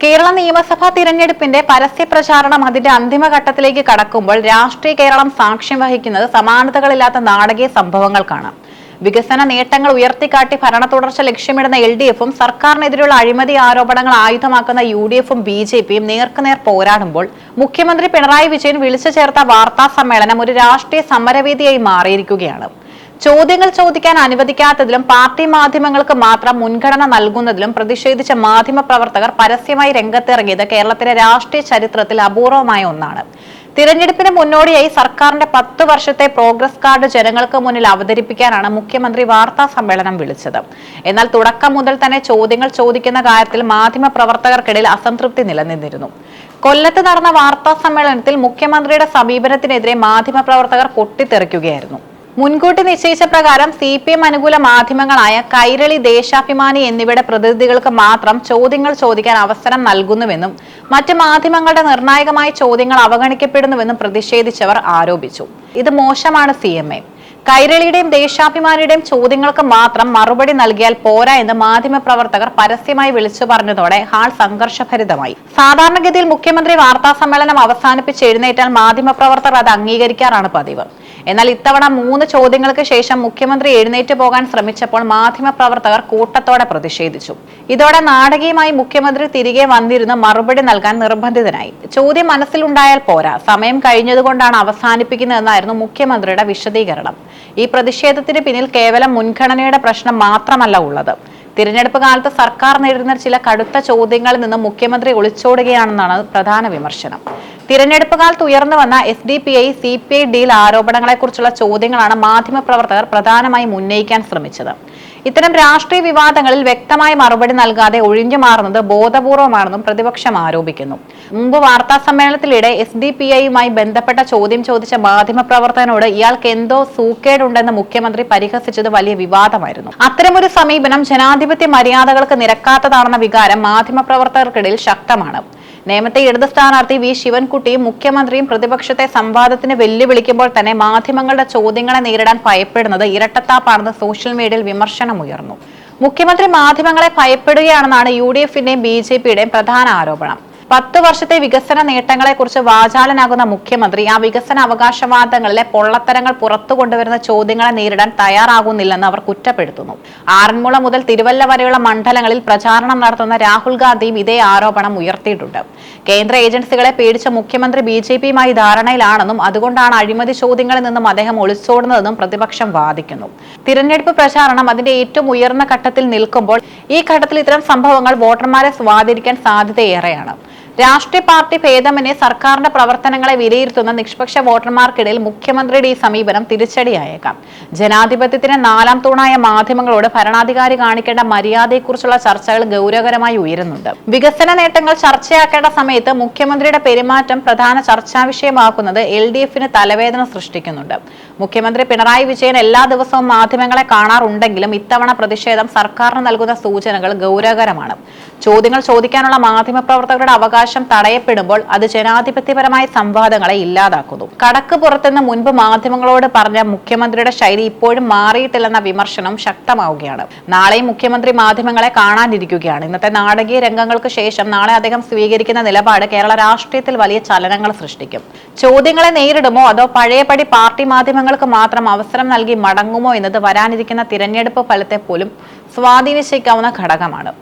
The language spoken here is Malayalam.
കേരള നിയമസഭാ തിരഞ്ഞെടുപ്പിന്റെ പരസ്യ പ്രചാരണം അതിന്റെ അന്തിമഘട്ടത്തിലേക്ക് കടക്കുമ്പോൾ രാഷ്ട്രീയ കേരളം സാക്ഷ്യം വഹിക്കുന്നത് സമാനതകളില്ലാത്ത നാടകീയ സംഭവങ്ങൾക്കാണ്. വികസന നേട്ടങ്ങൾ ഉയർത്തിക്കാട്ടി ഭരണ തുടർച്ച ലക്ഷ്യമിടുന്ന LDFും സർക്കാരിനെതിരെയുള്ള അഴിമതി ആരോപണങ്ങൾ ആയുധമാക്കുന്ന UDFും BJPയും നേർക്കുനേർ പോരാടുമ്പോൾ മുഖ്യമന്ത്രി പിണറായി വിജയൻ വിളിച്ചു ചേർത്ത വാർത്താ സമ്മേളനം ഒരു രാഷ്ട്രീയ സമരവേദിയായി മാറിയിരിക്കുകയാണ്. ചോദ്യങ്ങൾ ചോദിക്കാൻ അനുവദിക്കാത്തതിലും പാർട്ടി മാധ്യമങ്ങൾക്ക് മാത്രം മുൻഗണന നൽകുന്നതിലും പ്രതിഷേധിച്ച മാധ്യമപ്രവർത്തകർ പരസ്യമായി രംഗത്തിറങ്ങിയത് കേരളത്തിലെ രാഷ്ട്രീയ ചരിത്രത്തിൽ അപൂർവമായ ഒന്നാണ്. തിരഞ്ഞെടുപ്പിന് മുന്നോടിയായി സർക്കാരിന്റെ 10 വർഷത്തെ പ്രോഗ്രസ് കാർഡ് ജനങ്ങൾക്ക് മുന്നിൽ അവതരിപ്പിക്കാനാണ് മുഖ്യമന്ത്രി വാർത്താ സമ്മേളനം വിളിച്ചത്. എന്നാൽ തുടക്കം മുതൽ തന്നെ ചോദ്യങ്ങൾ ചോദിക്കുന്ന കാര്യത്തിൽ മാധ്യമപ്രവർത്തകർക്കിടയിൽ അസംതൃപ്തി നിലനിന്നിരുന്നു. കൊല്ലത്ത് നടന്ന വാർത്താ സമ്മേളനത്തിൽ മുഖ്യമന്ത്രിയുടെ സമീപനത്തിനെതിരെ മാധ്യമപ്രവർത്തകർ പൊട്ടിത്തെറിക്കുകയായിരുന്നു. മുൻകൂട്ടി നിശ്ചയിച്ച പ്രകാരം CPM അനുകൂല മാധ്യമങ്ങളായ കൈരളി, ദേശാഭിമാനി എന്നിവയുടെ പ്രതിനിധികൾക്ക് മാത്രം ചോദ്യങ്ങൾ ചോദിക്കാൻ അവസരം നൽകുന്നുവെന്നും മറ്റ് മാധ്യമങ്ങളുടെ നിർണായകമായ ചോദ്യങ്ങൾ അവഗണിക്കപ്പെടുന്നുവെന്നും പ്രതിഷേധിച്ചവർ ആരോപിച്ചു. ഇത് മോശമാണ് CMA. കൈരളിയുടെയും ദേശാഭിമാനിയുടെയും ചോദ്യങ്ങൾക്ക് മാത്രം മറുപടി നൽകിയാൽ പോരാ എന്ന് മാധ്യമപ്രവർത്തകർ പരസ്യമായി വിളിച്ചു പറഞ്ഞതോടെ ഹാൾ സംഘർഷഭരിതമായി. സാധാരണഗതിയിൽ മുഖ്യമന്ത്രി വാർത്താ സമ്മേളനം അവസാനിപ്പിച്ച് എഴുന്നേറ്റാൽ മാധ്യമപ്രവർത്തകർ അത് അംഗീകരിക്കാറാണ് പതിവ്. എന്നാൽ ഇത്തവണ 3 ചോദ്യങ്ങൾക്ക് ശേഷം മുഖ്യമന്ത്രി എഴുന്നേറ്റ് പോകാൻ ശ്രമിച്ചപ്പോൾ മാധ്യമപ്രവർത്തകർ കൂട്ടത്തോടെ പ്രതിഷേധിച്ചു. ഇതോടെ നാടകീയമായി മുഖ്യമന്ത്രി തിരികെ വന്നിരുന്ന് മറുപടി നൽകാൻ നിർബന്ധിതനായി. ചോദ്യം മനസ്സിലുണ്ടായാൽ പോരാ, സമയം കഴിഞ്ഞതുകൊണ്ടാണ് അവസാനിപ്പിക്കുന്നതെന്നായിരുന്നു മുഖ്യമന്ത്രിയുടെ വിശദീകരണം. ഈ പ്രതിഷേധത്തിന് പിന്നിൽ കേവലം മുൻഗണനയുടെ പ്രശ്നം മാത്രമല്ല ഉള്ളത്. തിരഞ്ഞെടുപ്പ് കാലത്ത് സർക്കാർ നേരിടുന്ന ചില കടുത്ത ചോദ്യങ്ങളിൽ നിന്ന് മുഖ്യമന്ത്രി ഒളിച്ചോടുകയാണെന്നാണ് പ്രധാന വിമർശനം. തിരഞ്ഞെടുപ്പ് കാലത്ത് ഉയർന്നു വന്ന SDPI, CPI ഡീൽ ആരോപണങ്ങളെക്കുറിച്ചുള്ള ചോദ്യങ്ങളാണ് മാധ്യമപ്രവർത്തകർ പ്രധാനമായും ഉന്നയിക്കാൻ ശ്രമിച്ചത്. ഇത്തരം രാഷ്ട്രീയ വിവാദങ്ങളിൽ വ്യക്തമായ മറുപടി നൽകാതെ ഒഴിഞ്ഞു മാറുന്നത് ബോധപൂർവമാണെന്നും പ്രതിപക്ഷം ആരോപിക്കുന്നു. മുമ്പ് വാർത്താ സമ്മേളനത്തിനിടെ SDPIയുമായി ബന്ധപ്പെട്ട ചോദ്യം ചോദിച്ച മാധ്യമപ്രവർത്തകനോട് ഇയാൾക്ക് എന്തോ സൂക്കേടുണ്ടെന്ന് മുഖ്യമന്ത്രി പരിഹസിച്ചത് വലിയ വിവാദമായിരുന്നു. അത്തരമൊരു സമീപനം ജനാധിപത്യ മര്യാദകൾക്ക് നിരക്കാത്തതാണെന്ന വികാരം മാധ്യമപ്രവർത്തകർക്കിടയിൽ ശക്തമാണ്. നേമത്തെ ഇടത് സ്ഥാനാർത്ഥി V. ശിവൻകുട്ടിയും മുഖ്യമന്ത്രിയും പ്രതിപക്ഷത്തെ സംവാദത്തിന് വെല്ലുവിളിക്കുമ്പോൾ തന്നെ മാധ്യമങ്ങളുടെ ചോദ്യങ്ങളെ നേരിടാൻ ഭയപ്പെടുന്നത് ഇരട്ടത്താപ്പാണെന്ന് സോഷ്യൽ മീഡിയയിൽ വിമർശനമുയർന്നു. മുഖ്യമന്ത്രി മാധ്യമങ്ങളെ ഭയപ്പെടുകയാണെന്നാണ് UDFന്റെയും BJPയുടെയും പ്രധാന ആരോപണം. 10 വർഷത്തെ വികസന നേട്ടങ്ങളെക്കുറിച്ച് വാചാലനാകുന്ന മുഖ്യമന്ത്രി ആ വികസന അവകാശവാദങ്ങളിലെ പൊള്ളത്തരങ്ങൾ പുറത്തു കൊണ്ടുവരുന്ന ചോദ്യങ്ങളെ നേരിടാൻ തയ്യാറാകുന്നില്ലെന്ന് അവർ കുറ്റപ്പെടുത്തുന്നു. ആറന്മുള മുതൽ തിരുവല്ല വരെയുള്ള മണ്ഡലങ്ങളിൽ പ്രചാരണം നടത്തുന്ന രാഹുൽ ഗാന്ധിയും ഇതേ ആരോപണം ഉയർത്തിയിട്ടുണ്ട്. കേന്ദ്ര ഏജൻസികളെ പേടിച്ച മുഖ്യമന്ത്രി BJPയുമായി ധാരണയിലാണെന്നും അതുകൊണ്ടാണ് അഴിമതി ചോദ്യങ്ങളിൽ നിന്നും അദ്ദേഹം ഒളിച്ചോടുന്നതെന്നും പ്രതിപക്ഷം വാദിക്കുന്നു. തിരഞ്ഞെടുപ്പ് പ്രചാരണം അതിന്റെ ഏറ്റവും ഉയർന്ന ഘട്ടത്തിൽ നിൽക്കുമ്പോൾ ഈ ഘട്ടത്തിൽ ഇത്തരം സംഭവങ്ങൾ വോട്ടർമാരെ സ്വാധീനിക്കാൻ സാധ്യതയേറെയാണ്. രാഷ്ട്രീയ പാർട്ടി ഭേദമന്യേ സർക്കാരിന്റെ പ്രവർത്തനങ്ങളെ വിലയിരുത്തുന്ന നിഷ്പക്ഷ വോട്ടർമാർക്കിടയിൽ മുഖ്യമന്ത്രിയുടെ ഈ സമീപനം തിരിച്ചടിയായേക്കാം. ജനാധിപത്യത്തിന് 4ാം തൂണായ മാധ്യമങ്ങളോട് ഭരണാധികാരി കാണിക്കേണ്ട മര്യാദയെക്കുറിച്ചുള്ള ചർച്ചകൾ ഗൗരവകരമായി ഉയരുന്നുണ്ട്. വികസന നേട്ടങ്ങൾ ചർച്ചയാക്കേണ്ട സമയത്ത് മുഖ്യമന്ത്രിയുടെ പെരുമാറ്റം പ്രധാന ചർച്ചാ വിഷയമാക്കുന്നത് LDFന് തലവേദന സൃഷ്ടിക്കുന്നുണ്ട്. മുഖ്യമന്ത്രി പിണറായി വിജയൻ എല്ലാ ദിവസവും മാധ്യമങ്ങളെ കാണാറുണ്ടെങ്കിലും ഇത്തവണ പ്രതിഷേധം സർക്കാരിന് നൽകുന്ന സൂചനകൾ ഗൗരവകരമാണ്. ചോദ്യങ്ങൾ ചോദിക്കാനുള്ള മാധ്യമപ്രവർത്തകരുടെ അവകാശം തടയപ്പെടുമ്പോൾ അത് ജനാധിപത്യപരമായ സംവാദങ്ങളെ ഇല്ലാതാക്കുന്നു. കടക്ക് പുറത്തുനിന്ന് മുൻപ് മാധ്യമങ്ങളോട് പറഞ്ഞ മുഖ്യമന്ത്രിയുടെ ശൈലി ഇപ്പോഴും മാറിയിട്ടില്ലെന്ന വിമർശനം ശക്തമാവുകയാണ്. നാളെയും മുഖ്യമന്ത്രി മാധ്യമങ്ങളെ കാണാനിരിക്കുകയാണ്. ഇന്നത്തെ നാടകീയ രംഗങ്ങൾക്ക് ശേഷം നാളെ അദ്ദേഹം സ്വീകരിക്കുന്ന നിലപാട് കേരള രാഷ്ട്രീയത്തിൽ വലിയ ചലനങ്ങൾ സൃഷ്ടിക്കും. ചോദ്യങ്ങളെ നേരിടുമോ അതോ പഴയപടി പാർട്ടി മാധ്യമങ്ങൾക്ക് മാത്രം അവസരം നൽകി മടങ്ങുമോ എന്നത് വരാനിരിക്കുന്ന തിരഞ്ഞെടുപ്പ് ഫലത്തെ പോലും സ്വാധീനിച്ചേക്കാവുന്ന ഘടകമാണ്.